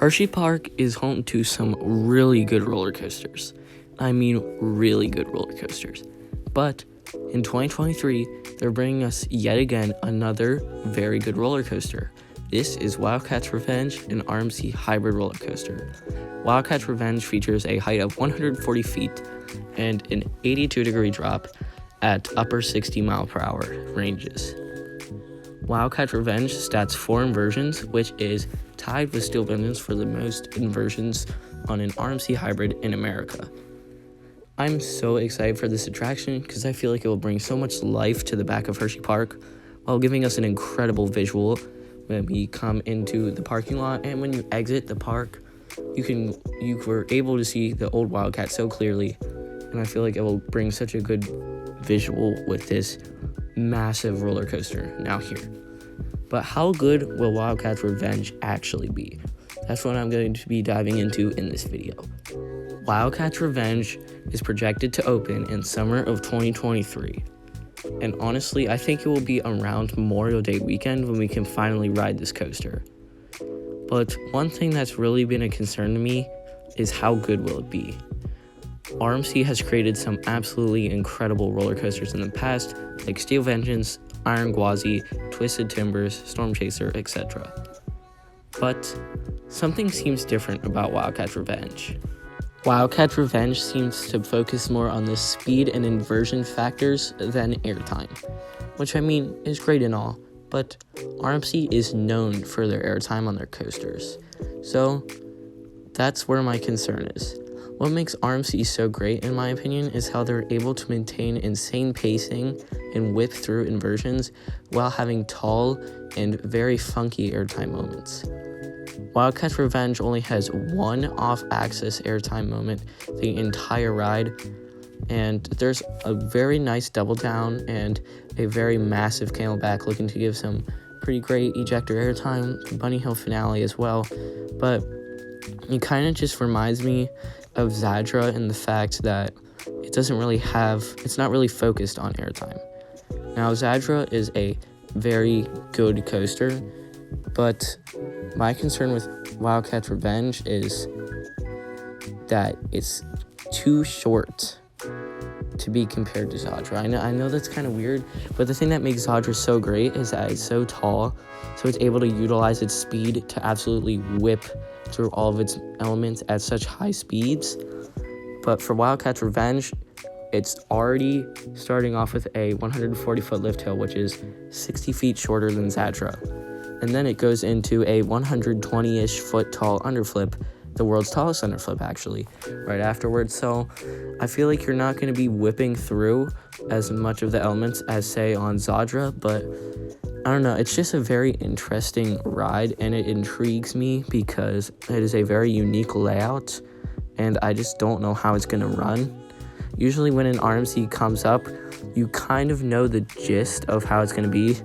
Hershey Park is home to some really good roller coasters. I mean, really good roller coasters. But in 2023, they're bringing us yet again another very good roller coaster. This is Wildcat's Revenge, an RMC hybrid roller coaster. Wildcat's Revenge features a height of 140 feet and an 82-degree drop at upper 60 mile per hour ranges. Wildcat's Revenge stats 4 inversions, which is tied with Steel Vengeance for the most inversions on an RMC hybrid in America. I'm so excited for this attraction because I feel like it will bring so much life to the back of Hershey Park while giving us an incredible visual when we come into the parking lot, and when you exit the park, you were able to see the old Wildcat so clearly, and I feel like it will bring such a good visual with this massive roller coaster now here. But how good will Wildcat's Revenge actually be? That's what I'm going to be diving into in this video. Wildcat's Revenge is projected to open in summer of 2023. And honestly, I think it will be around Memorial Day weekend when we can finally ride this coaster. But one thing that's really been a concern to me is how good will it be? RMC has created some absolutely incredible roller coasters in the past, like Steel Vengeance, Iron Gwazi, Twisted Timbers, Storm Chaser, etc. But something seems different about Wildcat's Revenge. Wildcat's Revenge seems to focus more on the speed and inversion factors than airtime, which I mean is great and all, but RMC is known for their airtime on their coasters. So that's where my concern is. What makes RMC so great, in my opinion, is how they're able to maintain insane pacing and whip through inversions while having tall and very funky airtime moments. Wildcat's Revenge only has one off-axis airtime moment the entire ride, and there's a very nice double down and a very massive camelback looking to give some pretty great ejector airtime, Bunny Hill finale as well, but it kind of just reminds me of Zadra in the fact that it's not really focused on airtime. Now, Zadra is a very good coaster, but my concern with Wildcat's Revenge is that it's too short to be compared to Zadra. I know that's kind of weird, but the thing that makes Zadra so great is that it's so tall, so it's able to utilize its speed to absolutely whip through all of its elements at such high speeds. But for Wildcat's Revenge, it's already starting off with a 140-foot lift hill, which is 60 feet shorter than Zadra. And then it goes into a 120-ish foot tall underflip, the world's tallest underflip actually, right afterwards. So I feel like you're not going to be whipping through as much of the elements as, say, on Zadra, but I don't know, it's just a very interesting ride, and it intrigues me because it is a very unique layout, and I just don't know how it's going to run. Usually when an RMC comes up, you kind of know the gist of how it's going to be.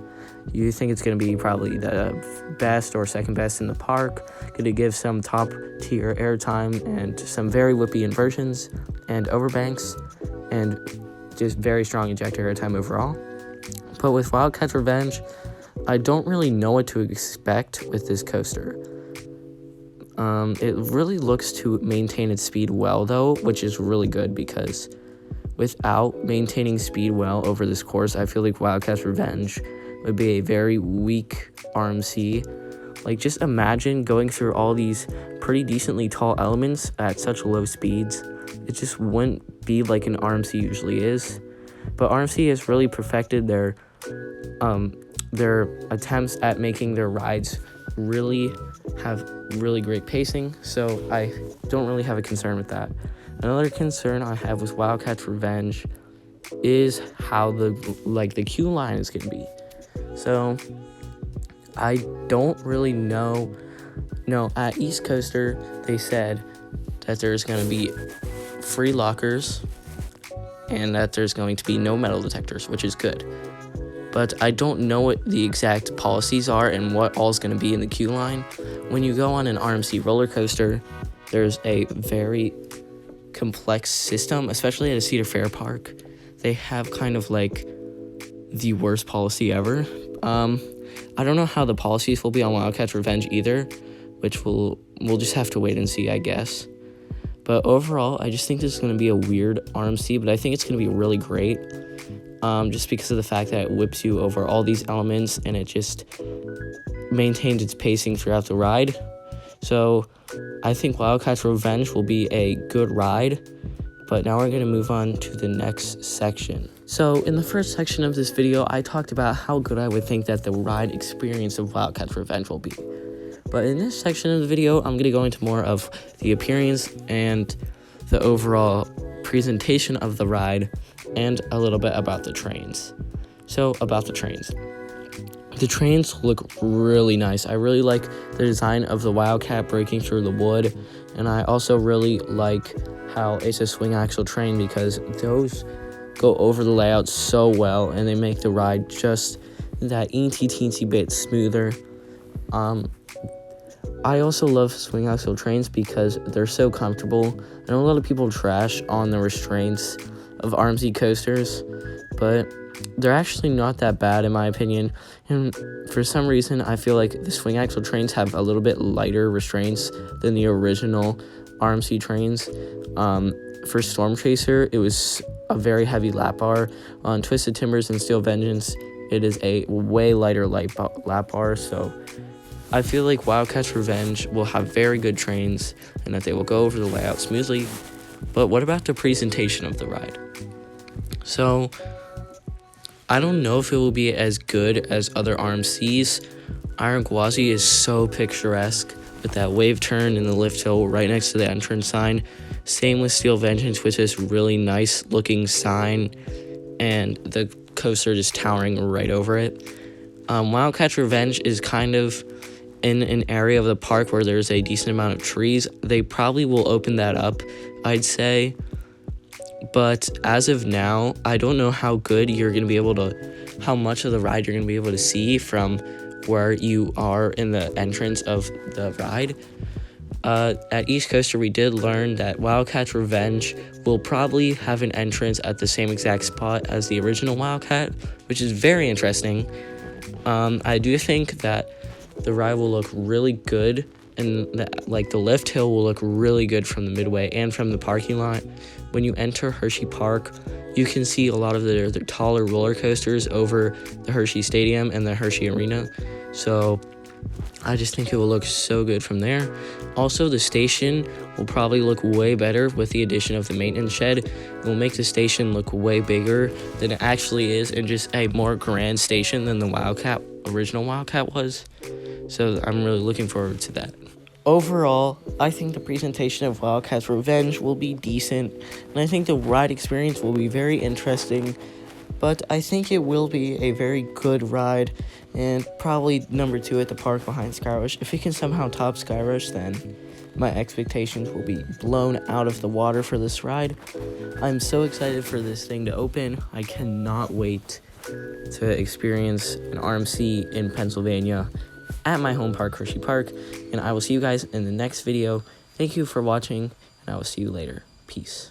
You think it's going to be probably the best or second best in the park, going to give some top tier airtime and some very whippy inversions and overbanks and just very strong ejector airtime overall. But with Wildcat's Revenge, I don't really know what to expect with this coaster. It really looks to maintain its speed well though, which is really good because without maintaining speed well over this course, I feel like Wildcat's Revenge would be a very weak RMC. Like, just imagine going through all these pretty decently tall elements at such low speeds. It just wouldn't be like an RMC usually is. But RMC has really perfected their attempts at making their rides really have really great pacing, so I don't really have a concern with that. Another concern I have with Wildcat's Revenge is how the queue line is going to be. So I don't really know. No, at East Coaster, they said that there's going to be free lockers and that there's going to be no metal detectors, which is good. But I don't know what the exact policies are and what all's going to be in the queue line. When you go on an RMC roller coaster, there's a very complex system, especially at a Cedar Fair park. They have kind of like the worst policy ever. I don't know how the policies will be on Wildcat's Revenge either, which will we'll just have to wait and see, I guess. But overall, I just think this is going to be a weird RMC, but I think it's going to be really great. Just because of the fact that it whips you over all these elements and it just maintains its pacing throughout the ride. So I think Wildcat's Revenge will be a good ride. But now we're going to move on to the next section. So in the first section of this video, I talked about how good I would think that the ride experience of Wildcat's Revenge will be. But in this section of the video, I'm going to go into more of the appearance and the overall presentation of the ride and a little bit about the trains. So about the trains. The trains look really nice. I really like the design of the Wildcat breaking through the wood, and I also really like how it's a swing axle train because those go over the layout so well and they make the ride just that teensy bit smoother. I also love swing axle trains because they're so comfortable. I know a lot of people trash on the restraints of RMC coasters, but they're actually not that bad in my opinion. And for some reason, I feel like the swing axle trains have a little bit lighter restraints than the original RMC trains. For Storm Chaser, it was a very heavy lap bar. On Twisted Timbers and Steel Vengeance, it is a way lighter lap bar. So I feel like Wildcat's Revenge will have very good trains and that they will go over the layout smoothly. But what about the presentation of the ride? So I don't know if it will be as good as other RMCs. Iron Gwazi is so picturesque with that wave turn and the lift hill right next to the entrance sign. Same with Steel Vengeance with this really nice looking sign and the coaster just towering right over it. Wildcat's Revenge is kind of in an area of the park where there's a decent amount of trees. They probably will open that up, I'd say. But as of now, I don't know how good you're going to be able to, how much of the ride you're going to be able to see from where you are in the entrance of the ride. At East Coaster, we did learn that Wildcat's Revenge will probably have an entrance at the same exact spot as the original Wildcat, which is very interesting. I do think that the ride will look really good, and the lift hill will look really good from the midway and from the parking lot. When you enter Hershey Park, you can see a lot of the taller roller coasters over the Hershey Stadium and the Hershey Arena. So I just think it will look so good from there. Also, the station will probably look way better with the addition of the maintenance shed. It will make the station look way bigger than it actually is and just a more grand station than the original Wildcat was. So I'm really looking forward to that. Overall, I think the presentation of Wildcat's Revenge will be decent, and I think the ride experience will be very interesting, but I think it will be a very good ride, and probably number 2 at the park behind Skyrush. If it can somehow top Skyrush, then my expectations will be blown out of the water for this ride. I'm so excited for this thing to open. I cannot wait to experience an RMC in Pennsylvania at my home park, Hershey Park, and I will see you guys in the next video. Thank you for watching, and I will see you later. Peace.